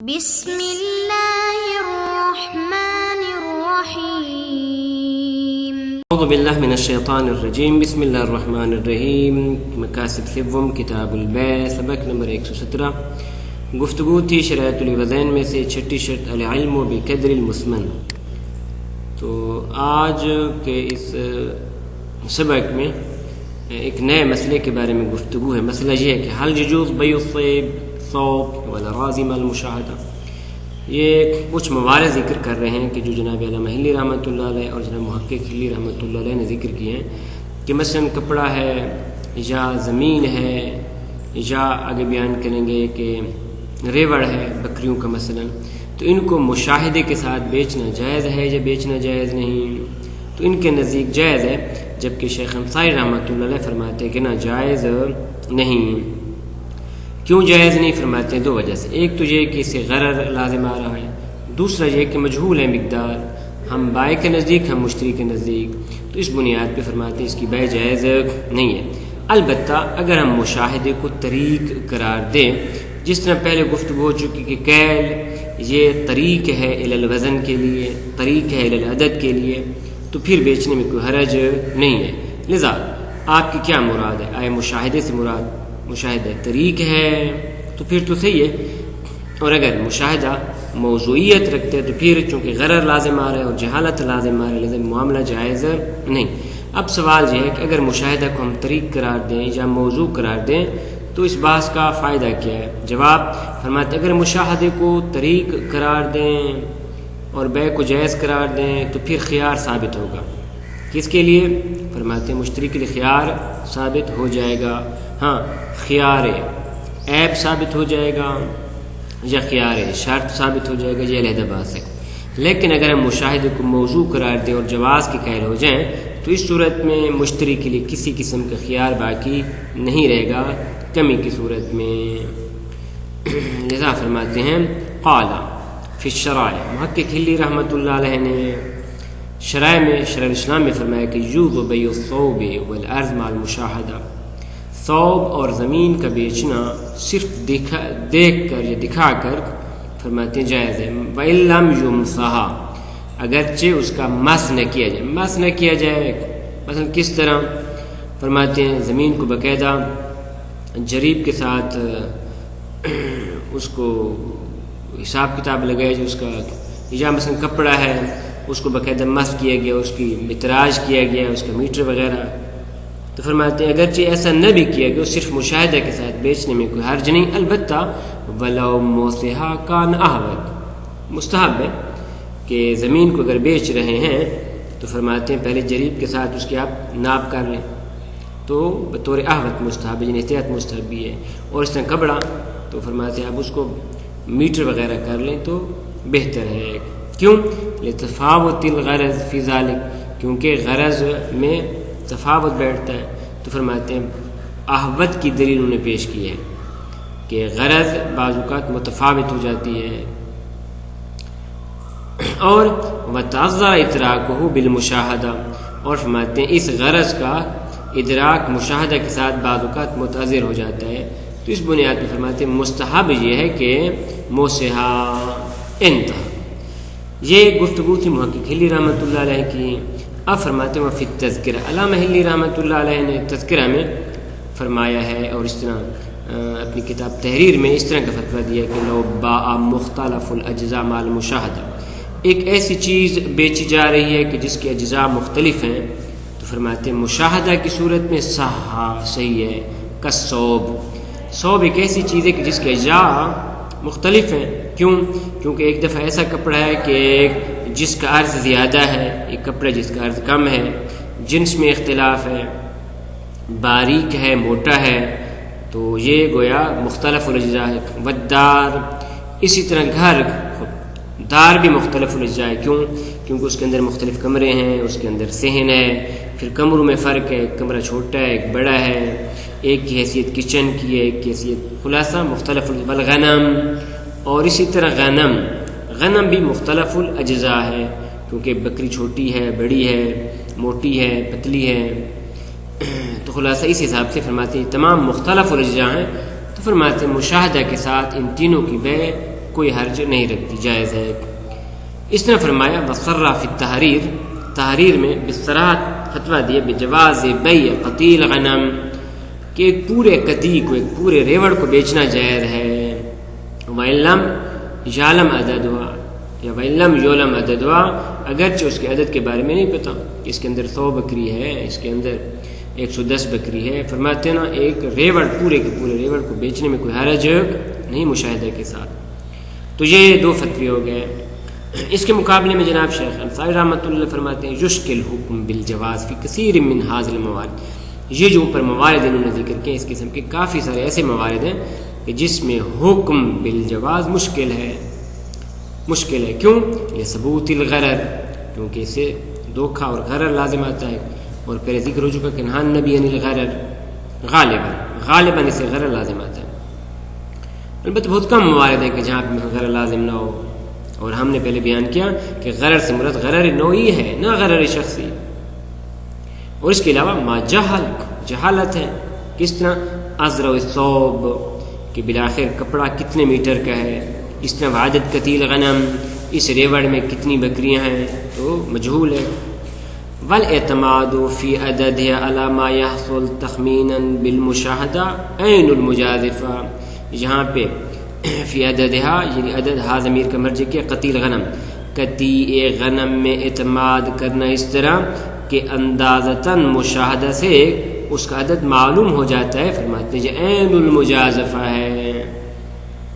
بسم اللہ الرحمن الرحیم اعوذ باللہ من الشیطان الرجیم بسم اللہ الرحمن الرحیم مقاصد سوم کتاب البیع سبق نمبر 117 گفتگو تھی شرائط الوضعین میں سے چھٹی شرط العلم بقدر المسمن۔ تو آج کے اس سبق میں ایک نئے مسئلے کے بارے میں گفتگو ہے۔ مسئلہ یہ ہے کہ حل یجوز بیع الصیب ثوب والاراضی مع المشاہدہ۔ یہ کچھ موارد ذکر کر رہے ہیں کہ جو جناب علامہ ہلی رحمۃ اللہ علیہ اور جناب محقق ہلی رحمۃ اللہ علیہ نے ذکر کیے ہیں کہ مثلا کپڑا ہے یا زمین ہے یا آگے بیان کریں گے کہ ریوڑ ہے بکریوں کا مثلا، تو ان کو مشاہدے کے ساتھ بیچنا جائز ہے یا بیچنا جائز نہیں؟ تو ان کے نزدیک جائز ہے، جبکہ شیخ انصاری رحمۃ اللہ علیہ فرماتے ہیں کہ نہ جائز نہیں۔ کیوں جائز نہیں فرماتے ہیں؟ دو وجہ سے۔ ایک تو یہ کہ اسے غرر لازم آ رہا ہے، دوسرا یہ کہ مجہول ہے مقدار، ہم بائع کے نزدیک ہم مشتری کے نزدیک، تو اس بنیاد پہ فرماتے ہیں اس کی بیع جائز نہیں ہے۔ البتہ اگر ہم مشاہدے کو طریق قرار دیں، جس طرح پہلے گفتگو ہو چکی کہ کیل یہ طریق ہے الی الوزن کے لیے، طریق ہے الی العدد کے لیے، تو پھر بیچنے میں کوئی حرج نہیں ہے۔ لذا آپ کی کیا مراد ہے؟ آئے مشاہدے سے مراد مشاہدہ طریق ہے تو پھر تو صحیح ہے، اور اگر مشاہدہ موضوعیت رکھتے ہیں تو پھر چونکہ غرر لازم آ رہا ہے اور جہالت لازم آ رہا ہے، لذا معاملہ جائز نہیں۔ اب سوال یہ ہے کہ اگر مشاہدہ کو ہم طریق قرار دیں یا موضوع قرار دیں تو اس بحث کا فائدہ کیا ہے؟ جواب فرماتے اگر مشاہدے کو طریق قرار دیں اور بیع کو جائز قرار دیں تو پھر خیار ثابت ہوگا۔ کس کے لیے؟ فرماتے ہیں مشتری کے لیے خیار ثابت ہو جائے گا۔ ہاں، خیار عیب ثابت ہو جائے گا یا خیار شرط ثابت ہو جائے گا، یہ علیحدہ بات ہے۔ لیکن اگر ہم مشاہدے کو موضوع قرار دیں اور جواز کے قائل ہو جائیں تو اس صورت میں مشتری کے لیے کسی قسم کا خیار باقی نہیں رہے گا کمی کی صورت میں۔ لذا فرماتے ہیں قال فی الشرائع، محقق ہلی رحمۃ اللہ علیہ نے شرائع میں شرع الاسلام میں فرمایا کہ یجوز بیع الثوب والارض مع المشاہدہ، ثوب اور زمین کا بیچنا صرف دیکھ کر یا دکھا کر فرماتے ہیں جائز ہے۔ وَإِن لَّمْ يُمْسَھَا، اگرچہ اس کا مس نہ کیا جائے۔ مس نہ کیا جائے مثلا کس طرح؟ فرماتے ہیں زمین کو باقاعدہ جریب کے ساتھ اس کو حساب کتاب لگایا جائے اس کا، یا مثلا کپڑا ہے اس کو باقاعدہ مس کیا گیا، اس کی متراج کیا گیا، اس کا میٹر وغیرہ، تو فرماتے ہیں اگرچہ ایسا نہ بھی کیا گیا، صرف مشاہدہ کے ساتھ بیچنے میں کوئی حرج نہیں۔ البتہ وَلَوْ مُوسِھَا كَانَ أَحْوَطَ، مستحب ہے کہ زمین کو اگر بیچ رہے ہیں تو فرماتے ہیں پہلے جریب کے ساتھ اس کے آپ ناپ کر لیں، تو بطور احوط مستحب ہے، یعنی احتیاط مستحب بھی ہے۔ اور اس طرح کپڑا تو فرماتے ہیں آپ اس کو میٹر وغیرہ کر لیں تو بہتر ہے۔ کیوں؟ لِتَفَاوُتِ الْغَرَضِ فِي ذَلِكَ، کیونکہ غرض میں تفاوت بیٹھتا ہے، تو فرماتے ہیں احوط کی دلیل انہوں نے پیش کی ہے کہ غرض بعض اوقات متفاوت ہو جاتی ہے۔ اور وَتَعَذَّرَ إِدْرَاكُهُ بِالْمُشَاهَدَةِ، اور فرماتے ہیں اس غرض کا ادراک مشاہدہ کے ساتھ بعض اوقات متعذر ہو جاتا ہے، تو اس بنیاد پر فرماتے ہیں مستحب یہ ہے کہ موسیحا انتہا۔ یہ گفتگو تھی محقق ہلی رحمۃ اللہ علیہ کی۔ اب فرماتے ہیں فی التذکرہ، علامہ ہلی رحمۃ اللہ علیہ نے تذکرہ میں فرمایا ہے اور اس طرح اپنی کتاب تحریر میں اس طرح کا فتویٰ دیا کہ لو باع مختلف الاجزاء مع المشاہدہ، ایک ایسی چیز بیچی جا رہی ہے کہ جس کے اجزاء مختلف ہیں، تو فرماتے ہیں مشاہدہ کی صورت میں صحیح ہے۔ کالثوب، ثوب ایک ایسی چیز ہے کہ جس کے اجزاء مختلف ہیں۔ کیوں؟ کیونکہ ایک دفعہ ایسا کپڑا ہے کہ جس کا عرض زیادہ ہے، ایک کپڑا جس کا عرض کم ہے، جنس میں اختلاف ہے، باریک ہے موٹا ہے، تو یہ گویا مختلف الاجزاء ہے۔ والدار، اسی طرح گھر دار بھی مختلف الاجزاء ہے۔ کیوں؟ کیونکہ اس کے اندر مختلف کمرے ہیں، اس کے اندر صحن ہے، پھر کمروں میں فرق ہے، ایک کمرہ چھوٹا ہے ایک بڑا ہے، ایک کی حیثیت کچن کی ہے ایک کی حیثیت، خلاصہ مختلف والغنم، اور اسی طرح غنم بھی مختلف الاجزاء ہے، کیونکہ بکری چھوٹی ہے بڑی ہے موٹی ہے پتلی ہے، تو خلاصہ اس حساب سے فرماتے ہیں تمام مختلف الاجزاء ہیں، تو فرماتے ہیں مشاہدہ کے ساتھ ان تینوں کی بیع کوئی حرج نہیں رکھتی، جائز ہے۔ اس نے فرمایا وصرح فی التحریر، تحریر میں بصراحت فتویٰ دیا بجواز بیع قتیل غنم، کہ ایک پورے قطیع کو، ایک پورے ریوڑ کو بیچنا جائز ہے۔ وَإِن لَمْ يَعْلَمْ عَدَدُهَا یا وَإِن لَمْ يُعْلَمْ عَدَدُهَا، اگرچہ اس کے عدد کے بارے میں نہیں پتہ کہ اس کے اندر 100 بکری ہے، اس کے اندر 110 بکری ہے، فرماتے ہیں نا ایک ریوڑ، پورے کے پورے ریوڑ کو بیچنے میں کوئی حرج نہیں مشاہدہ کے ساتھ۔ تو یہ دو فتوے ہو گئے۔ اس کے مقابلے میں جناب شیخ انصاری رحمۃ اللہ فرماتے ہیں یشکل حکم بالجواز فی کثیر من حاصل الموارد، یہ جو اوپر موارد انہوں نے ذکر کیے اس قسم کے کافی سارے ایسے موارد ہیں کہ جس میں حکم بالجواز مشکل ہے۔ کیوں؟ یہ ثبوت الغرر، کیونکہ اسے دھوکھا اور غرر لازم آتا ہے، اور پہلے ذکر ہو چکا کہ نہان نبی عن الغرر، غالباً اسے غرر لازم آتا ہے۔ البتہ بہت کم موارد ہیں کہ جہاں پہ غرر لازم نہ ہو، اور ہم نے پہلے بیان کیا کہ غرر سے مراد غرر نوعی ہے، نہ غرر شخصی۔ اور اس کے علاوہ ما جہالت ہے، کس طرح ازرع الثوب، کہ بالآخر کپڑا کتنے میٹر کا ہے، اس طرح عدد قتیل غنم، اس ریوڑ میں کتنی بکریاں ہیں، تو مجہول ہے۔ والاعتماد فی عددها على ما يحصل تخمینا بالمشاہدہ عین المجازفہ، یہاں پہ فی عددها یعنی عدد ہا ضمیر کا مرجع کیا قتیل غنم، قطیع غنم میں اعتماد کرنا اس طرح کہ اندازتاً مشاہدہ سے اس کا عدد معلوم ہو جاتا ہے، فرماتے ہیں عین المجازفہ ہے،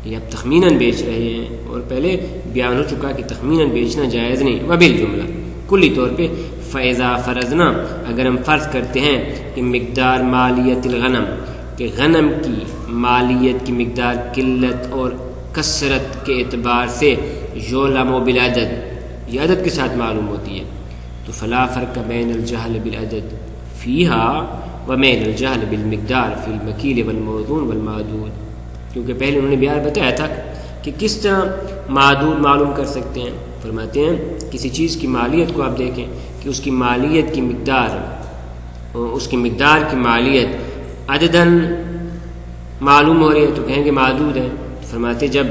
یہ اب تخمیناً بیچ رہے ہیں، اور پہلے بیان ہو چکا کہ تخمیناً بیچنا جائز نہیں۔ وبالجملہ کلی طور پہ فَإِذَا فَرَضْنَا، اگر ہم فرض کرتے ہیں کہ مقدار مالیت الغنم، کہ غنم کی مالیت کی مقدار قلت اور کثرت کے اعتبار سے یعلم بالعدد، یہ عدد کے ساتھ معلوم ہوتی ہے، تو فلا فرق بین الجہل بالعدد فیہا وبین الجہل بالمقدار فی المکیل والموزون والمعدود، کیونکہ پہلے انہوں نے بیان بتایا تھا کہ کس طرح معدود معلوم کر سکتے ہیں۔ فرماتے ہیں کسی چیز کی مالیت کو آپ دیکھیں کہ اس کی مالیت کی مقدار، اس کی مقدار کی مالیت عدداً معلوم ہو رہی ہے تو کہیں گے معدود ہے۔ فرماتے جب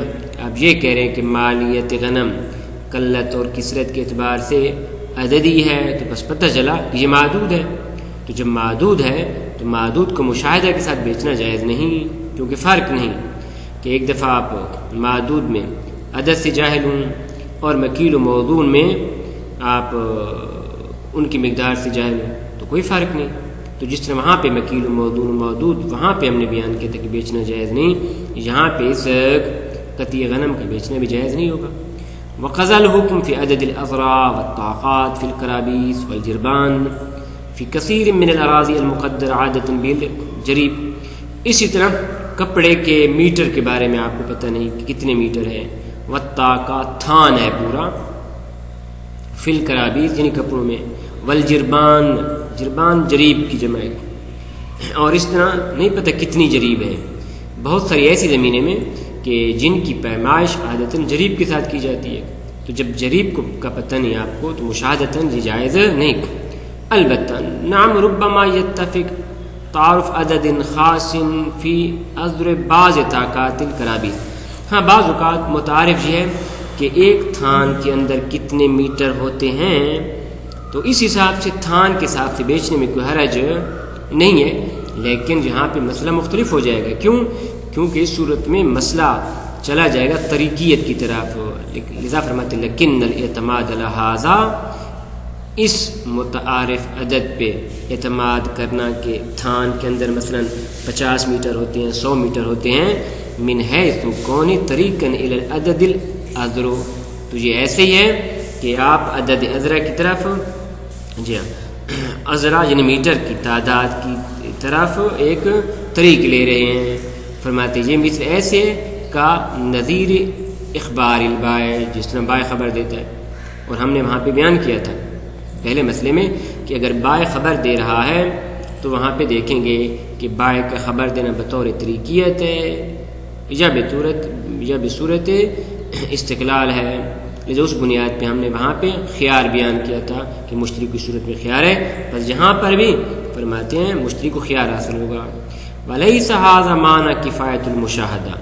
آپ یہ کہہ رہے ہیں کہ مالیت غنم قلت اور کثرت کے اعتبار سے عددی ہے، تو بس پتہ چلا کہ یہ معدود ہے۔ تو جب معدود ہے تو معدود کو مشاہدہ کے ساتھ بیچنا جائز نہیں، کیونکہ فرق نہیں کہ ایک دفعہ آپ معدود میں عدد سے جاہل ہوں اور مکیل و موزون میں آپ ان کی مقدار سے جاہل ہوں، تو کوئی فرق نہیں۔ تو جس طرح وہاں پہ مکیل و موزون و معدود وہاں پہ ہم نے بیان کیا تھا کہ بیچنا جائز نہیں، یہاں پہ اس قطیع غنم کا بیچنا بھی جائز نہیں ہوگا۔ وقضى الحكم في عدد الأذرع والطاقات في الكرابيس والجربان في كثير من الأراضي المقدر عادة بالجریب، اسی طرح کپڑے کے میٹر کے بارے میں آپ کو پتہ نہیں کہ کتنے میٹر ہے، والطاقات تھان ہے پورا، فی الکرابیس یعنی کپڑوں میں، والجربان جربان جریب کی جمع ہے، اور اس طرح نہیں پتہ کتنی جریب ہے۔ بہت ساری ایسی زمینیں میں کہ جن کی پیمائش عادتاً جریب کے ساتھ کی جاتی ہے، تو جب جریب کا پتہ نہیں آپ کو تو مشاہدتاً یہ جائز نہیں۔ البتہ نعم ربما يتفق تعارف عدد خاص فی اذر بعض طاقات الکرابیس، ہاں بعض اوقات متعارف یہ ہے کہ ایک تھان کے اندر کتنے میٹر ہوتے ہیں، تو اس حساب سے تھان کے حساب سے بیچنے میں کوئی حرج نہیں ہے، لیکن یہاں پہ مسئلہ مختلف ہو جائے گا۔ کیونکہ اس صورت میں مسئلہ چلا جائے گا طریقیت کی طرف، لذا فرماتے ہیں لیکن الاعتماد علی ھذا، اس متعارف عدد پہ اعتماد کرنا کہ تھان کے اندر مثلا 50 میٹر ہوتے ہیں، 100 میٹر ہوتے ہیں، من حیث کون طریقاً الی العدد الازرو، تو یہ ایسے ہی ہے کہ آپ عدد ازرا کی طرف، جی ہاں ازرا یعنی میٹر کی تعداد کی طرف ایک طریق لے رہے ہیں۔ فرماتے یہ مثل ایسے کا نظیر اخبار البائع، جس طرح بائع خبر دیتا ہے، اور ہم نے وہاں پہ بیان کیا تھا پہلے مسئلے میں کہ اگر بائع خبر دے رہا ہے تو وہاں پہ دیکھیں گے کہ بائع کا خبر دینا بطور طریقیت ہے یا بصورت استقلال ہے، لذا اس بنیاد پہ ہم نے وہاں پہ خیار بیان کیا تھا کہ مشتری کی صورت میں خیار ہے، بس یہاں پر بھی فرماتے ہیں مشتری کو خیار حاصل ہوگا۔ وَلَيْسَ هَذَا مَعْنَى كِفَایَةُ الْمُشَاهَدَةِ،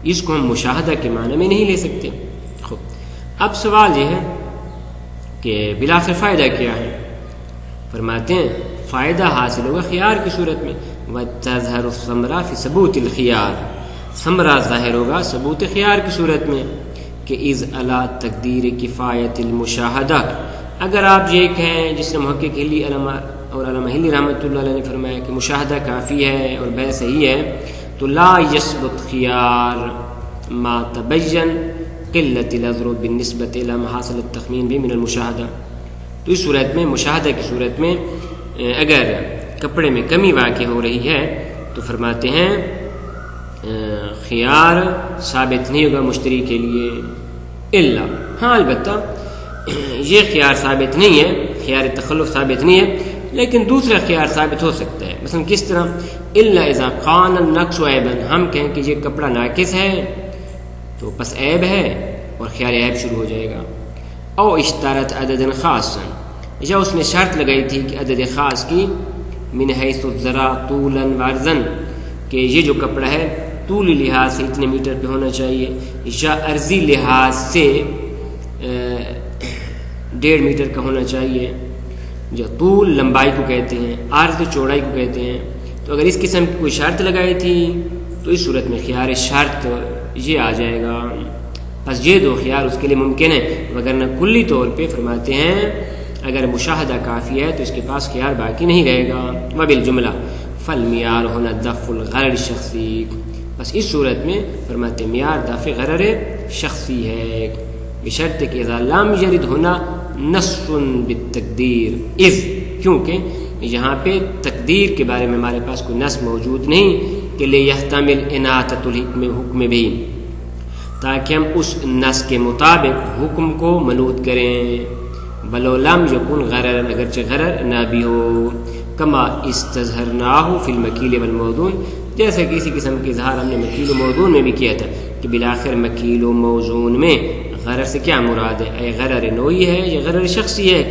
اس کو ہم مشاہدہ کے معنی میں نہیں لے سکتے. خوب، اب سوال یہ ہے کہ بالآخر فائدہ کیا ہے؟ فرماتے ہیں فائدہ حاصل ہوگا خیار کی صورت میں. وَتَظْهَرُ الثَّمْرَةُ فِي ثُبُوتِ الْخِيَارِ، ثمرہ ظاہر ہوگا ثبوت خیار کی صورت میں کہ اِذْ عَلَىٰ تَقْدِيرِ كِفَایَةِ الْمُشَاهَدَةِ. اگر آپ یہ کہیں جس نے محقق ہلی اور علامہ ہلی رحمۃ اللہ علیہ نے فرمایا کہ مشاہدہ کافی ہے اور بحث صحیح ہے، تو لا يثبت خیار ما تبین قلت العذر بالنسبت الى محاصل التخمین بھی من المشاہدہ. تو اس صورت میں مشاہدہ کی صورت میں اگر کپڑے میں کمی واقع ہو رہی ہے تو فرماتے ہیں خیار ثابت نہیں ہوگا مشتری کے لیے الا، ہاں البتہ یہ خیار ثابت نہیں ہے، خیار تخلف ثابت نہیں ہے، لیکن دوسرا خیار ثابت ہو سکتا ہے. مثلا کس طرح؟ الا اذا قان النقص عیبا، ہم کہیں کہ یہ کپڑا ناقص ہے تو پس عیب ہے اور خیار عیب شروع ہو جائے گا. او اشترط عدد خاصا، یا اس نے شرط لگائی تھی کہ عدد خاص کی من حیث الذرا طولا وعرضا، کہ یہ جو کپڑا ہے طولی لحاظ سے اتنے میٹر پہ ہونا چاہیے یا عرضی لحاظ سے 1.5 میٹر کا ہونا چاہیے. جو طول لمبائی کو کہتے ہیں، عرض چوڑائی کو کہتے ہیں. تو اگر اس قسم کی کوئی شرط لگائی تھی تو اس صورت میں خیار شرط یہ آ جائے گا. بس یہ دو خیار اس کے لیے ممکن ہے، وگرنہ کلی طور پہ فرماتے ہیں اگر مشاہدہ کافی ہے تو اس کے پاس خیار باقی نہیں رہے گا. وبالجملہ فالمیار ہونا دفع الغرر شخصی، بس اس صورت میں فرماتے میار دفع غرر شخصی ہے بشرط کہ اذا لم یرد ہونا نص بالتقدیر، اذ کیونکہ یہاں پہ تقدیر کے بارے میں ہمارے پاس کوئی نص موجود نہیں کہ لیحتمل اناطۃ الحکم حکم بھی، تاکہ ہم اس نص کے مطابق حکم کو منوط کریں. بلو لم یکن غرر، اگرچہ غرر نہ بھی ہو. کما استظہرناہ فی المکیل والموزون، جیسے کہ اسی قسم کے اظہار ہم نے مکیل و موزون میں بھی کیا تھا کہ بالآخر مکیل و موزون میں غرر سے کیا مراد ہے؟ اے غرر نوعی ہے یا غرر شخصی ہے؟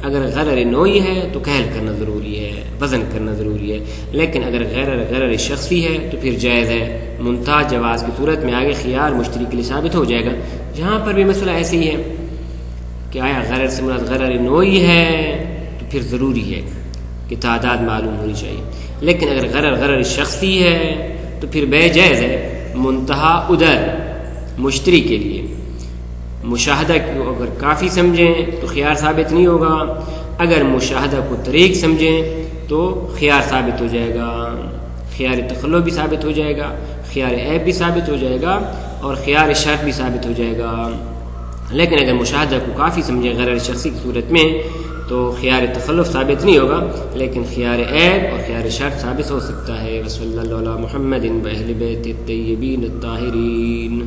اگر غرر نوعی ہے تو کہل کرنا ضروری ہے، وزن کرنا ضروری ہے، لیکن اگر غرر شخصی ہے تو پھر جائز ہے. منتہا جواز کی صورت میں آگے خیار مشتری کے لیے ثابت ہو جائے گا. یہاں پر بھی مسئلہ ایسے ہی ہے کہ آیا غرر سے مراد غرر نوعی ہے تو پھر ضروری ہے کہ تعداد معلوم ہونی چاہیے، لیکن اگر غرر شخصی ہے تو پھر بے جائز ہے. منتہا ادھر مشتری کے لیے مشاہدہ کو اگر کافی سمجھیں تو خیار ثابت نہیں ہوگا، اگر مشاہدہ کو طریق سمجھیں تو خیار ثابت ہو جائے گا، خیار تخلف بھی ثابت ہو جائے گا، خیار عیب بھی ثابت ہو جائے گا اور خیار شرط بھی ثابت ہو جائے گا. لیکن اگر مشاہدہ کو کافی سمجھیں غرر شخصی کی صورت میں تو خیار تخلف ثابت نہیں ہوگا، لیکن خیار عیب اور خیار شرط ثابت ہو سکتا ہے. وصلی اللہ علی محمد و اہل بیت الطیبین الطاہرین.